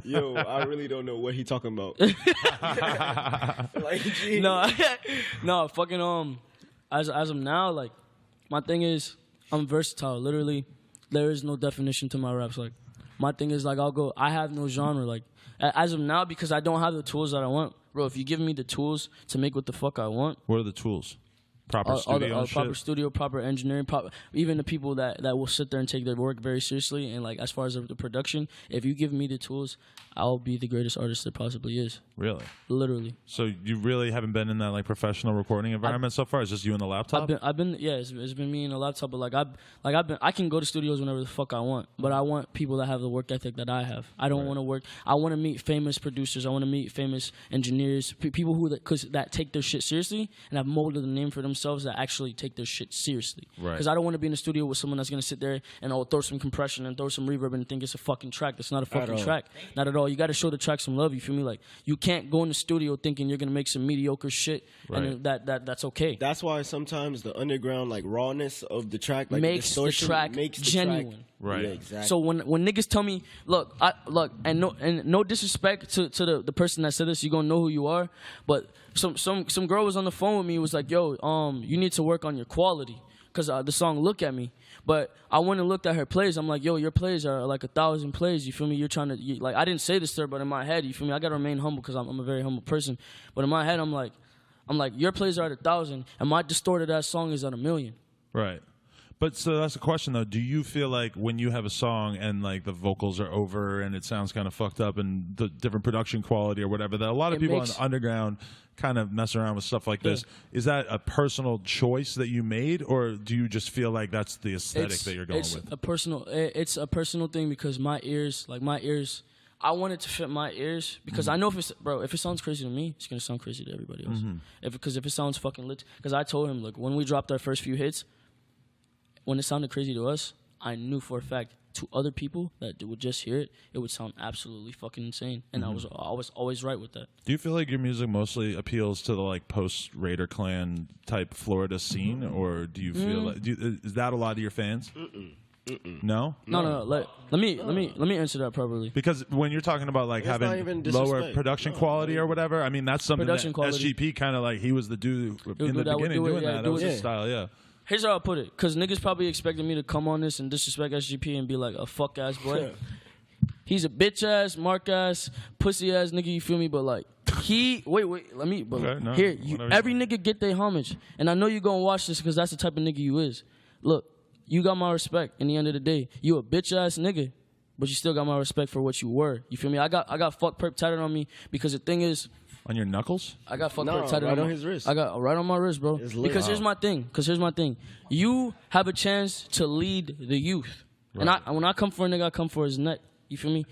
Yo, I really don't know what he talking about. Like, gee. No, fucking as of now, like, my thing is I'm versatile. Literally, there is no definition to my raps. Like, my thing is like I have no genre. Like, as of now, because I don't have the tools that I want, bro. If you give me the tools to make what the fuck I want, What are the tools? Proper studio and shit? Proper studio, proper engineering, even the people that will sit there and take their work very seriously. And like, as far as the production, if you give me the tools, I'll be the greatest artist there possibly is. Really? Literally. So you really haven't been in that like professional recording environment so far? It's just you and the laptop? I've been yeah, it's been me and a laptop, but I can go to studios whenever the fuck I want, but I want people that have the work ethic that I have. I don't want to work. I want to meet famous producers. I want to meet famous engineers, people that take their shit seriously and have molded a name for themselves that actually take their shit seriously. Right. Because I don't want to be in a studio with someone that's gonna sit there and throw some compression and throw some reverb and think it's a fucking track. That's not a fucking track. Not at all. You got to show the track some love. You feel me? Like, you can't go in the studio thinking you're gonna make some mediocre shit, and that's okay. That's why sometimes the underground like rawness of the track, like makes the track genuine. Track. Right. Yeah, exactly. So when niggas tell me, look, no disrespect to the person that said this, you gonna know who you are, but some girl was on the phone with me, was like, yo, you need to work on your quality, because the song Look At Me. But I went and looked at her plays. I'm like, yo, your plays are like 1,000 plays. You feel me? You're trying to, like, I didn't say this to her, but in my head, you feel me? I got to remain humble because I'm a very humble person. But in my head, I'm like, your plays are at 1,000, and my distorted ass song is at 1,000,000. Right. But so that's the question, though. Do you feel like when you have a song and like the vocals are over and it sounds kind of fucked up and the different production quality or whatever, that a lot of people in the underground kind of mess around with stuff like this? Is that a personal choice that you made, or do you just feel like that's the aesthetic that you're going with? It's a personal thing, because my ears, I want it to fit my ears, because I know if it sounds crazy to me, it's gonna sound crazy to everybody else. Because if it sounds fucking lit, because I told him, look, when we dropped our first few hits, when it sounded crazy to us, I knew for a fact to other people that would just hear it, it would sound absolutely fucking insane. And I was always right with that. Do you feel like your music mostly appeals to the like post-Raider Clan type Florida scene, or do you feel like is that a lot of your fans? No? No. Let me answer that properly. Because when you're talking about like having lower production quality or whatever, I mean, that's something that SGP kind of like, he was the dude in the beginning doing that. That was his style, yeah. Here's how I put it, because niggas probably expected me to come on this and disrespect SGP and be like a fuck ass boy. He's a bitch ass, mark ass, pussy ass nigga, you feel me? But like, every nigga get their homage. And I know you gonna watch this because that's the type of nigga you is. Look, you got my respect in the end of the day. You a bitch ass nigga, but you still got my respect for what you were. You feel me? I got fuck perp tatted on me, because the thing is, on your knuckles? I got fuck perp tatted on his wrist. I got right on my wrist, bro. Because here's my thing. You have a chance to lead the youth. Right. And when I come for a nigga, I come for his neck. You feel me?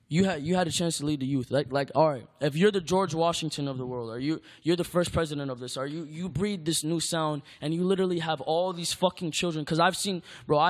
You had a chance to lead the youth. Like, all right, if you're the George Washington of the world, or you're the first president of this, or you breed this new sound, and you literally have all these fucking children. Because I've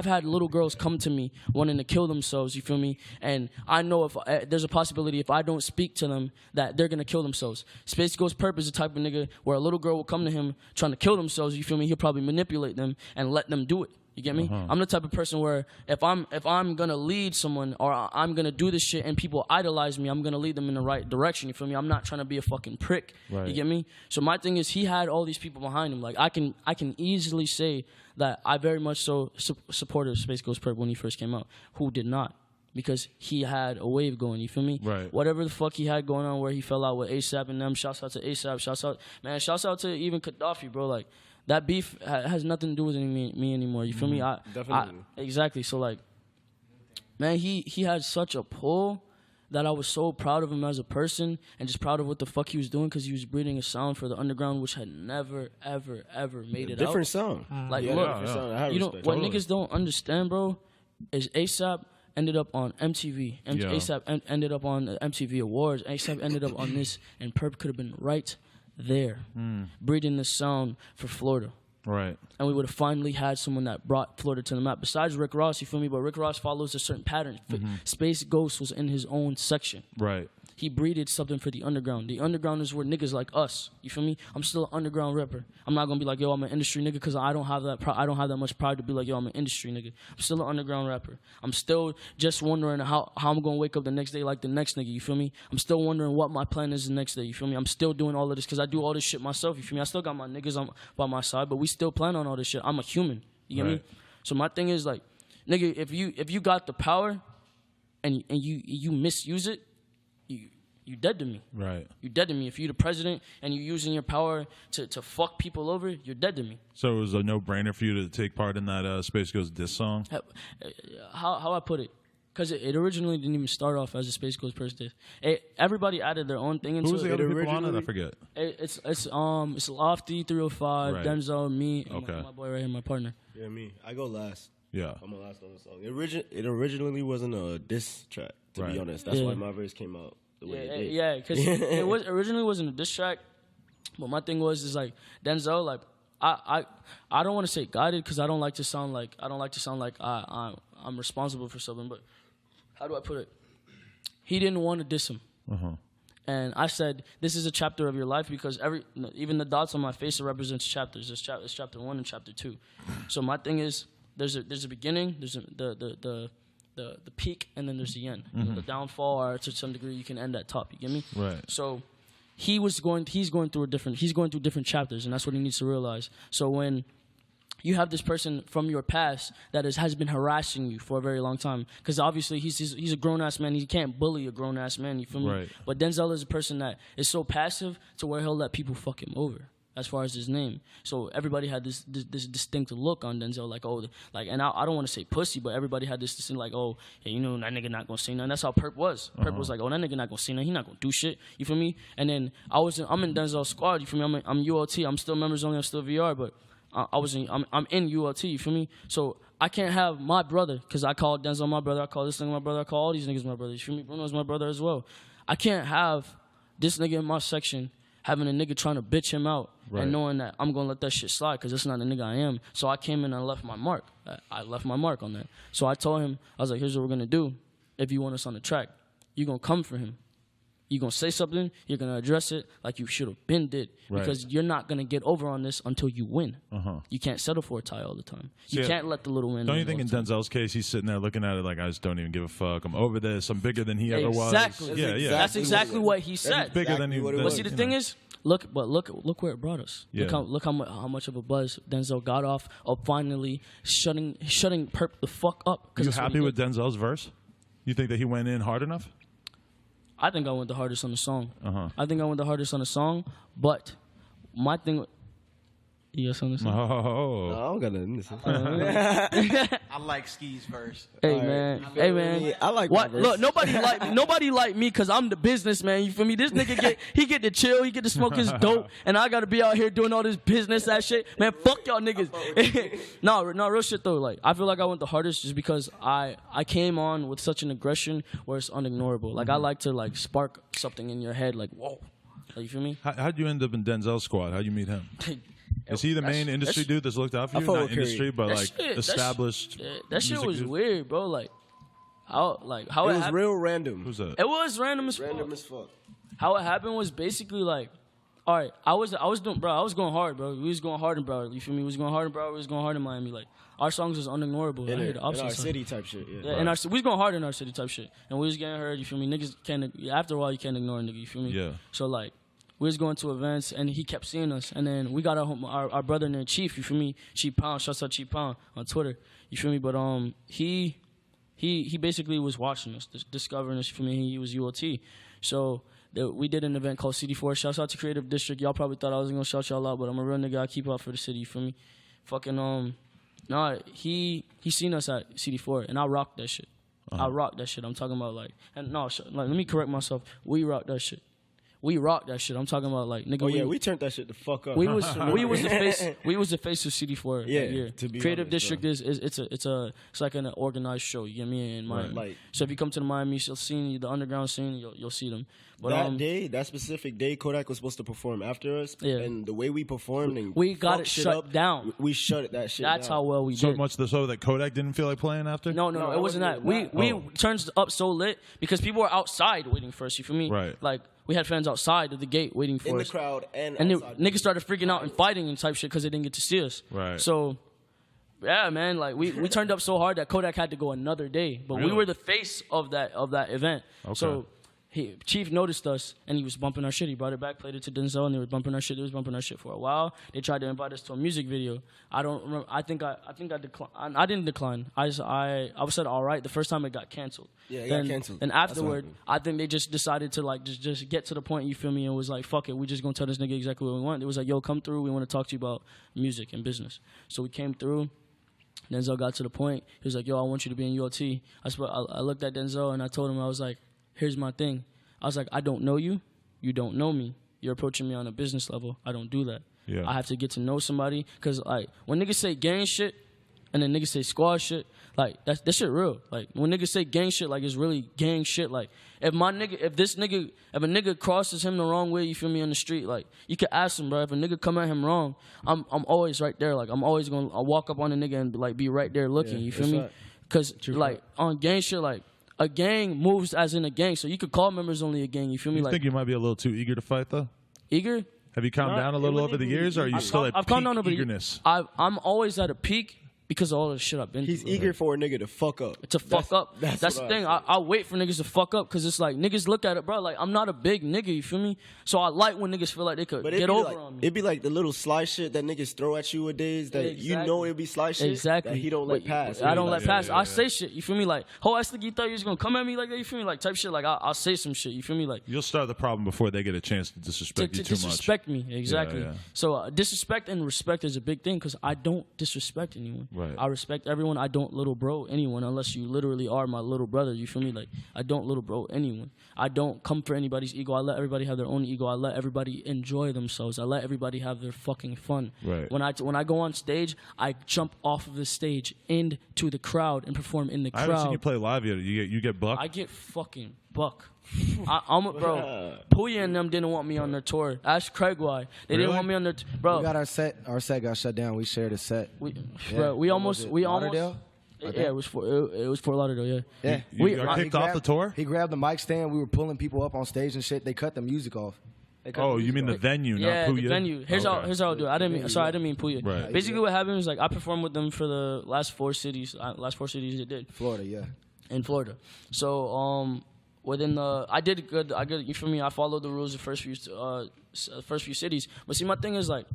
had little girls come to me wanting to kill themselves, you feel me? And I know if there's a possibility if I don't speak to them that they're going to kill themselves. Space Ghost Perp is the type of nigga where a little girl will come to him trying to kill themselves, you feel me? He'll probably manipulate them and let them do it. You get me? I'm the type of person where if I'm gonna lead someone, or I'm gonna do this shit and people idolize me, I'm gonna lead them in the right direction. You feel me? I'm not trying to be a fucking prick. Right. You get me? So my thing is, he had all these people behind him. Like, I can easily say that I very much so supported Space Ghost Perp when he first came out. Who did not? Because he had a wave going, you feel me? Right. Whatever the fuck he had going on, where he fell out with ASAP and them. Shouts out to ASAP. Shouts out to even Gaddafi, bro. Like, that beef has nothing to do with me anymore. You feel me? Definitely. Exactly. So, like, man, he had such a pull that I was so proud of him as a person, and just proud of what the fuck he was doing, because he was breeding a sound for the underground which had never, ever, ever made it out. Different sound. Like, look, you know, what niggas don't understand, bro, is ASAP ended up on MTV. ASAP ended up on MTV Awards. ASAP ended up on this, and Perp could have been right there, breeding the sound for Florida. Right. And we would have finally had someone that brought Florida to the map. Besides Rick Ross, you feel me? But Rick Ross follows a certain pattern. Space Ghost was in his own section. Right. he breeded something for the underground. The underground is where niggas like us. You feel me? I'm still an underground rapper. I'm not gonna be like, yo, I'm an industry nigga, because I don't have that much pride to be like, yo, I'm an industry nigga. I'm still an underground rapper. I'm still just wondering how I'm gonna wake up the next day like the next nigga. You feel me? I'm still wondering what my plan is the next day. You feel me? I'm still doing all of this because I do all this shit myself. You feel me? I still got my niggas by my side, but we still plan on all this shit. I'm a human. You get me? So my thing is like, nigga, if you got the power and you misuse it, you dead to me. Right. You dead to me. If you're the president and you're using your power to fuck people over, you're dead to me. So it was a no-brainer for you to take part in that Space Ghost diss song? How I put it? Because it originally didn't even start off as a Space Ghost Purse diss. Everybody added their own thing into it. Who was the other people on it? I forget. It's Lofty, 305, right. Denzel, me, and my boy right here, my partner. Yeah, me. I go last. Yeah. I'm the last on the song. It originally wasn't a diss track, to be honest. That's why my verse came out. Yeah, because it originally wasn't a diss track, but my thing is like Denzel, like I don't want to say guided because I don't like to sound like I'm responsible for something, but how do I put it? He didn't want to diss him, and I said this is a chapter of your life because even the dots on my face represents chapters. It's chapter 1 and chapter 2. So my thing is there's a beginning, there's the peak, and then there's the end. The downfall, or to some degree, you can end at top. You get me? Right. So he's going through different chapters, and that's what he needs to realize. So when you have this person from your past that has been harassing you for a very long time, because obviously he's a grown ass man. He can't bully a grown ass man. You feel me? Right. But Denzel is a person that is so passive to where he'll let people fuck him over. As far as his name, so everybody had this distinct look on Denzel, and I don't want to say pussy, but everybody had this distinct oh, hey, you know that nigga not gonna say nothing. That's how Perp was. Perp was like, oh, that nigga not gonna say nothing. He not gonna do shit. You feel me? And then I'm in Denzel's squad. You feel me? I'm ULT. I'm still members only. I'm still VR, but I'm in ULT. You feel me? So I can't have my brother because I call Denzel my brother. I call this nigga my brother. I call all these niggas my brother. You feel me? Bruno's my brother as well. I can't have this nigga in my section having a nigga trying to bitch him out and knowing that I'm going to let that shit slide because that's not the nigga I am. So I came in and left my mark. I left my mark on that. So I told him, I was like, here's what we're going to do. If you want us on the track, you're going to come for him. You're going to say something. You're going to address it like you should have been did. Because you're not going to get over on this until you win. You can't settle for a tie all the time. You can't let the little win. Don't you think in Denzel's case, he's sitting there looking at it like, I just don't even give a fuck. I'm over this. I'm bigger than he ever was. Exactly. That's exactly what he said. Bigger than he was. But see, the thing is, look where it brought us. Yeah. Look how much of a buzz Denzel got off of finally shutting Perp the fuck up. You happy with Denzel's verse? You think that he went in hard enough? I think I went the hardest on the song. I think I went the hardest on the song, but my thing. You got something to say? No, I don't got nothing to say. I like Ski's verse. Hey man, I like what? My verse. Look, nobody like me because I'm the businessman. You feel me? This nigga get to chill, he get to smoke his dope, and I gotta be out here doing all this business that shit. Man, fuck y'all niggas. No, real shit though. Like I feel like I went the hardest just because I came on with such an aggression where it's unignorable. Like I like to spark something in your head. Like whoa, you feel me? How'd you end up in Denzel's squad? How'd you meet him? Is he the main industry dude that's looked out for you? Not industry, but established. That shit was dude? Weird, bro. How it was real random. Who's that? It was random as fuck. How it happened was basically all right. I was going hard, bro. We was going hard in Broward. You feel me? We was going hard in Broward. We was going hard in Miami. Our songs was unignorable. In our city type shit. Yeah. In our we was going hard in our city type shit, and we was getting heard. You feel me? Niggas can't. After a while, you can't ignore a nigga. You feel me? Yeah. So we was going to events, and he kept seeing us. And then we got our brother named Chief, you feel me? Chief Pound, shouts out Chief Pound on Twitter, you feel me? But he basically was watching us, discovering us, you feel me? He was ULT. So we did an event called CD4. Shouts out to Creative District. Y'all probably thought I was going to shout y'all out, but I'm a real nigga. I keep up for the city, you feel me? Fucking, he seen us at CD4, and I rocked that shit. I rocked that shit. I'm talking about let me correct myself. We rocked that shit. we rocked that shit. I'm talking about like nigga. Oh yeah, we turned that shit the fuck up. We was the face of CD4 that year. To be Creative honest, District it's like an organized show. You get me? In Miami. Like, so if you come to the Miami scene, the underground scene, you'll see them. But that specific day, Kodak was supposed to perform after us. Yeah. And the way we performed, and we got it shut down. We shut that shit down. That's how well we so did. much so that Kodak didn't feel like playing after? No, it wasn't that. We turned up so lit because people were outside waiting for us. You feel me? Right. Like we had fans outside of the gate waiting for us. In the crowd and outside. Niggas started freaking out and fighting and type shit because they didn't get to see us. Right. So, yeah, man, like we turned up so hard that Kodak had to go another day. But Really? we were the face of that event. Okay. So Chief noticed us and he was bumping our shit. He brought it back, played it to Denzel, and they were bumping our shit. They was bumping our shit for a while. They tried to invite us to a music video. I don't remember. I think I declined. I didn't decline. I said all right the first time it got canceled. Yeah, it got canceled. And afterward, I think they just decided to like just get to the point. You feel me? And was like, fuck it, we just gonna tell this nigga exactly what we want. It was like, yo, come through. We want to talk to you about music and business. So we came through. Denzel got to the point. He was like, yo, I want you to be in ULT. I looked at Denzel and I told him, I was like, here's my thing. I was like, I don't know you. You don't know me. You're approaching me on a business level. I don't do that. Yeah. I have to get to know somebody. Because, like, when niggas say gang shit and then niggas say squad shit, like, that shit real. Like, when niggas say gang shit, like, it's really gang shit. Like, if a nigga crosses him the wrong way, you feel me, on the street, like, you can ask him, bro. If a nigga come at him wrong, I'm always right there. Like, I'm always going to walk up on a nigga and, like, be right there looking. You feel me? Because, like, on gang shit, like, a gang moves as in a gang, so you could call members only a gang. You feel me? You like, think you might be a little too eager to fight, though? Eager? Have you calmed down a little over the years, or are you still at peak eagerness? I'm always at a peak because of all the shit I've been through. He's eager for a nigga to fuck up. Fuck up. That's the thing. I wait for niggas to fuck up because it's like niggas look at it, bro. Like, I'm not a big nigga, you feel me? So I like when niggas feel like they could get over on me. It'd be like the little sly shit that niggas throw at you nowadays that you know it'd be sly shit that he don't let pass. I don't let pass. I say shit, you feel me? Like, I think you thought you was gonna come at me like that, you feel me? Like, type shit. Like, I'll say some shit, you feel me? Like, you'll start the problem before they get a chance to disrespect you too much. Disrespect me, exactly. Yeah. So disrespect and respect is a big thing because I don't disrespect anyone. Right. I respect everyone. I don't little bro anyone unless you literally are my little brother. You feel me? Like, I don't little bro anyone. I don't come for anybody's ego. I let everybody have their own ego. I let everybody enjoy themselves. I let everybody have their fucking fun. Right. When I go on stage, I jump off of the stage into the crowd and perform in the crowd. I haven't seen you play live yet. You get buck? I get fucking buck. Bro, Puya and them didn't want me on their tour. Ask Craig why. They didn't want me on their bro. We got our set got shut down. We shared a set. Bro, we almost Lauderdale? Yeah, it was Fort Lauderdale, Yeah. You got kicked off the tour? He grabbed the mic stand. We were pulling people up on stage and shit. They cut the music off. Oh, you mean the venue, not Puya? Yeah, the venue. Here's how I'll do it. I didn't mean Puya. Right. Basically, what happened was, like, I performed with them for the last four cities they did. Florida, yeah. In Florida. So, I did good. You feel me? I followed the rules the first few cities. But see, my thing is, like,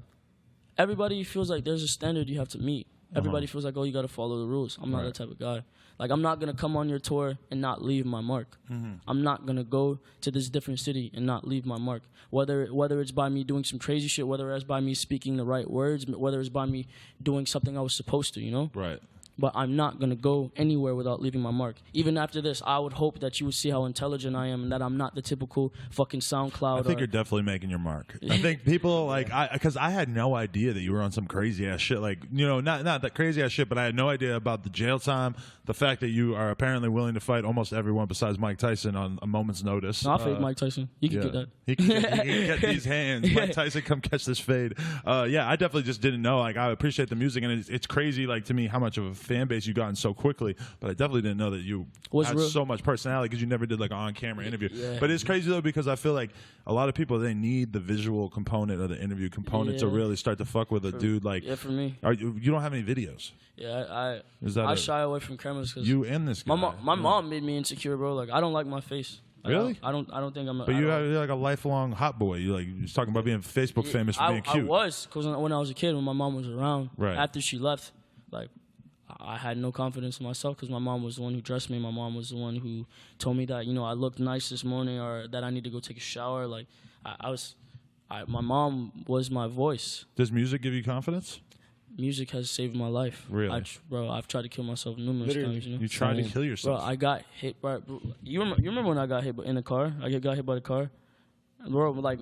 everybody feels like there's a standard you have to meet. Everybody feels like, oh, you got to follow the rules. I'm not that type of guy. Like, I'm not going to come on your tour and not leave my mark. I'm not going to go to this different city and not leave my mark. Whether it's by me doing some crazy shit, whether it's by me speaking the right words, whether it's by me doing something I was supposed to, you know? Right. But I'm not going to go anywhere without leaving my mark. Even after this, I would hope that you would see how intelligent I am and that I'm not the typical fucking SoundCloud. I think you're definitely making your mark. I think people, like, because I had no idea that you were on some crazy-ass shit. Like, you know, not that crazy-ass shit, but I had no idea about the jail time, the fact that you are apparently willing to fight almost everyone besides Mike Tyson on a moment's notice. No, I'll fade Mike Tyson. You can get that. He can get these hands. Mike Tyson, come catch this fade. Yeah, I definitely just didn't know. Like, I appreciate the music, and it's crazy, like, to me, how much of a fan base you've gotten so quickly, but I definitely didn't know that you had so much personality because you never did like an on-camera interview. Yeah. But it's crazy though because I feel like a lot of people, they need the visual component or the interview component to really start to fuck with a dude. Like, for me, you don't have any videos. Yeah, I shy away from cameras because you and this guy. My mom made me insecure, bro. Like, I don't like my face. Really? I don't think I'm. But you're like a lifelong hot boy. You're talking about being Facebook famous for being cute. I was because when I was a kid, when my mom was around, right. After she left, like, I had no confidence in myself because my mom was the one who dressed me. My mom was the one who told me that, you know, I looked nice this morning or that I need to go take a shower. Like, my mom was my voice. Does music give you confidence? Music has saved my life. Really? I've tried to kill myself numerous times. You know? You tried to kill yourself? Bro, I got hit by... You remember when I got hit in a car? I got hit by the car? bro. Like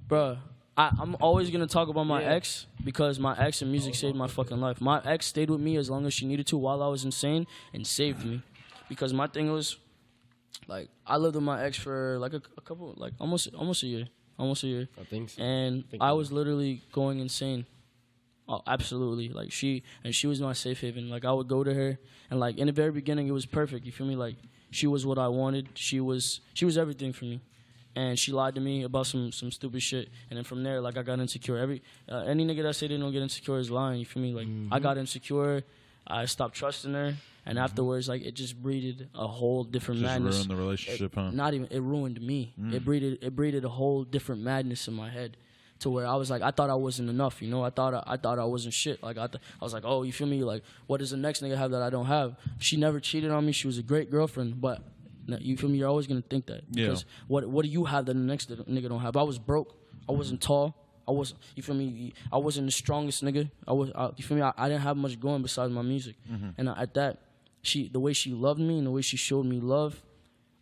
bro. I'm always gonna talk about my ex because my ex and music saved my fucking life. My ex stayed with me as long as she needed to while I was insane and saved me. Because my thing was, like, I lived with my ex for like a couple, like almost a year. I think so. And I was literally going insane. Oh, absolutely. Like she was my safe haven. Like I would go to her and like in the very beginning it was perfect. You feel me? Like she was what I wanted. She was everything for me. And she lied to me about some stupid shit. And then from there, like, I got insecure. Any nigga that say they don't get insecure is lying, you feel me? Like, I got insecure. I stopped trusting her. And afterwards, like, it just breeded a whole different madness. Just ruined the relationship, huh? Not even, it ruined me. It breeded a whole different madness in my head. To where I was like, I thought I wasn't enough, you know? I thought I wasn't shit. Like, I was like, oh, you feel me? Like, what does the next nigga have that I don't have? She never cheated on me. She was a great girlfriend, but... You feel me? You're always gonna think that because what do you have that the next nigga don't have? I was broke. I wasn't tall. You feel me? I wasn't the strongest nigga. You feel me? I didn't have much going besides my music. And at that, the way she loved me and the way she showed me love,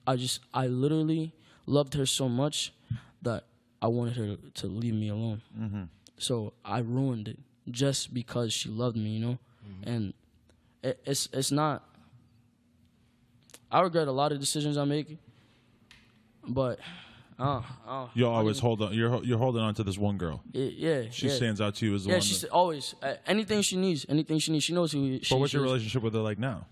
I literally loved her so much that I wanted her to leave me alone. So I ruined it just because she loved me, you know. And it's not. I regret a lot of decisions I make, but you always hold on. You're holding on to this one girl. She stands out to you as the one. She's always anything she needs. She knows who. But what's your relationship with her like now?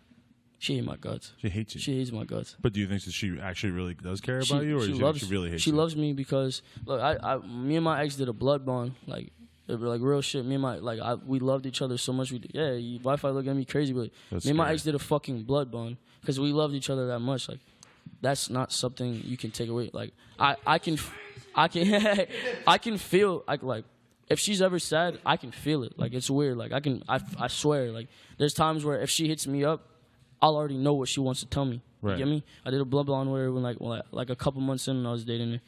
She hates my guts. She hates you. She hates my guts. But do you think that she actually really does care about you, or she really hates you? She loves me because look, me and my ex did a blood bond, like real shit. Me and we loved each other so much. Wi-Fi look at me crazy, but me and my ex did a fucking blood bond. Because we loved each other that much, like that's not something you can take away. Like I can feel like if she's ever sad, I can feel it. Like it's weird. Like I swear. Like there's times where if she hits me up, I'll already know what she wants to tell me. Right. You get me? I did a blood bond with her when like a couple months in when I was dating her.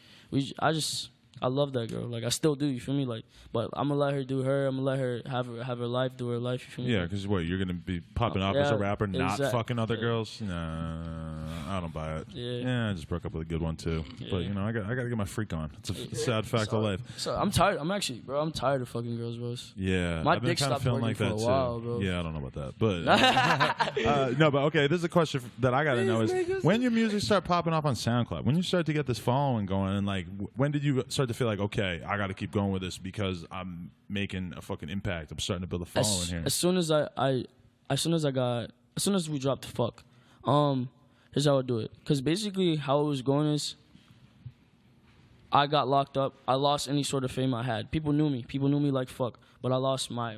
I love that girl. Like I still do. You feel me? Like, but I'm gonna let her do her. I'm gonna let her have her life, do her life. You feel me? Yeah, because you're gonna be popping off as a rapper, not fucking other girls. Nah, I don't buy it. Yeah, I just broke up with a good one too. Yeah. But you know, I gotta get my freak on. It's a sad fact of life. So I'm tired. I'm tired of fucking girls, bro. Yeah, my dick stopped working like that for a while, bro. Yeah, I don't know about that, but no, but okay. This is a question that I gotta know: is when your music start popping off on SoundCloud, when you start to get this following going, and like when did you start to feel like, okay, I got to keep going with this because I'm making a fucking impact. I'm starting to build a following here. As soon as we dropped the fuck, here's how I do it. Because basically how it was going is, I got locked up. I lost any sort of fame I had. People knew me. People knew me like fuck. But I lost my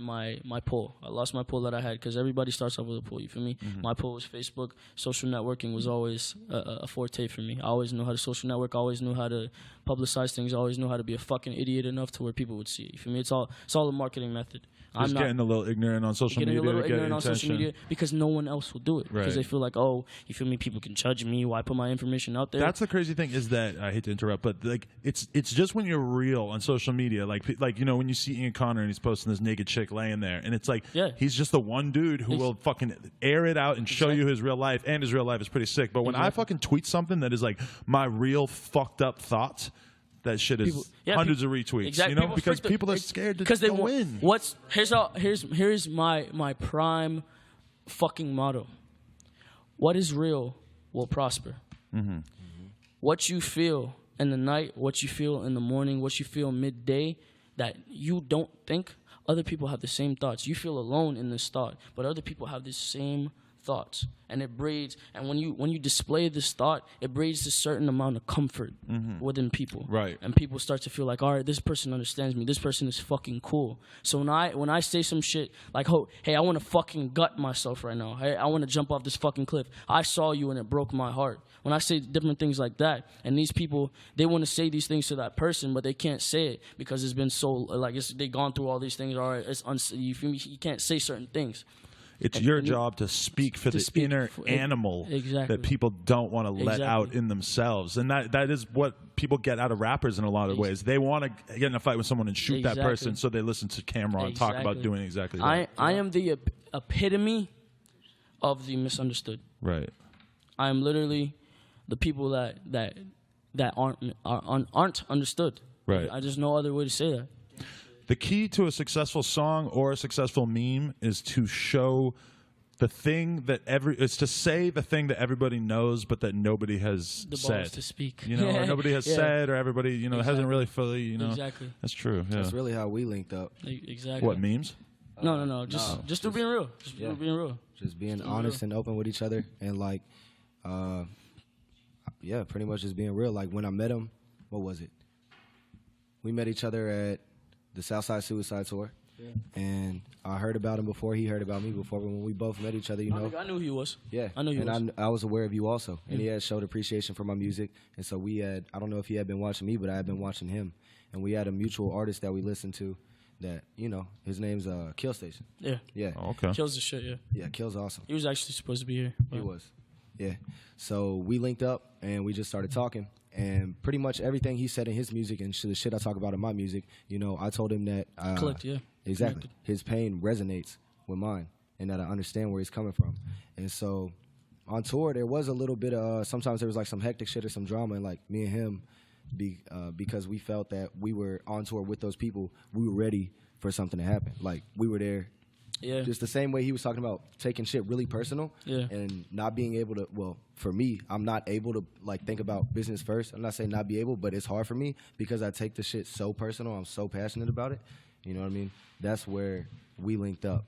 pull. I lost my pull that I had because everybody starts off with a pull. You feel me? My pull was Facebook. Social networking was always a forte for me. I always knew how to social network. I always knew how to publicize things. I always knew how to be a fucking idiot enough to where people would see it. You feel me? It's all a marketing method. Just getting a little ignorant on social media. Because no one else will do it. Because they feel like, oh, you feel me? People can judge me. Why put my information out there? That's the crazy thing is that I hate to interrupt, but like it's just when you're real on social media, like you know when you see Ian Connor and he's posting this naked chick laying there, and it's like he's just the one dude who will fucking air it out and show you his real life, and his real life is pretty sick. But when I fucking tweet something that is like my real fucked up thoughts, that shit is hundreds of retweets. Exactly. You know, because people are scared to go in. Here's my prime fucking motto. What is real will prosper. What you feel in the night, what you feel in the morning, what you feel midday, that you don't think, other people have the same thoughts. You feel alone in this thought, but other people have the same thoughts, and it breeds. And when you display this thought, it breeds a certain amount of comfort within people. Right. And people start to feel like, all right, this person understands me. This person is fucking cool. So when I say some shit like, oh, hey, I want to fucking gut myself right now. Hey, I want to jump off this fucking cliff. I saw you and it broke my heart. When I say different things like that, and these people, they want to say these things to that person, but they can't say it because it's been so they've gone through all these things. All right, you feel me? You can't say certain things. It's your job to speak for the inner animal that people don't want to let out in themselves. And that is what people get out of rappers in a lot of ways. They want to get in a fight with someone and shoot that person, so they listen to camera and talk about doing exactly that. I am the epitome of the misunderstood. Right. I am literally the people that that aren't understood. Right. I just no other way to say that. The key to a successful song or a successful meme is to show the thing that it's to say the thing that everybody knows, but that nobody has The said. balls to speak. You know, or nobody has said, or everybody, you know, hasn't really fully, you know. Exactly. That's true. Yeah. That's really how we linked up. Exactly. What, memes? No. Just through being real. Just through being real. Just being honest and open with each other, and like, yeah, pretty much just being real. Like when I met him, what was it? We met each other at the Southside Suicide Tour. Yeah. And I heard about him before he heard about me before. When we both met each other, you know. I knew he was. Yeah. I knew he was. And I was aware of you also. And he had showed appreciation for my music. And so we had, I don't know if he had been watching me, but I had been watching him. And we had a mutual artist that we listened to that, you know, his name's Kill Station. Yeah. Yeah. Oh, okay. Kill's the shit, yeah. Yeah, Kill's awesome. He was actually supposed to be here. He was. Yeah. So we linked up and we just started talking. And pretty much everything he said in his music and the shit I talk about in my music, you know, I told him that. Clicked, yeah. Exactly. Connected. His pain resonates with mine and that I understand where he's coming from. And so on tour, there was a little bit of, sometimes there was like some hectic shit or some drama. And like me and him, because we felt that we were on tour with those people, we were ready for something to happen. Like we were there. Yeah. Just the same way he was talking about taking shit really personal and not being able to, well, for me, I'm not able to like think about business first. I'm not saying not be able, but it's hard for me because I take the shit so personal. I'm so passionate about it. You know what I mean? That's where we linked up.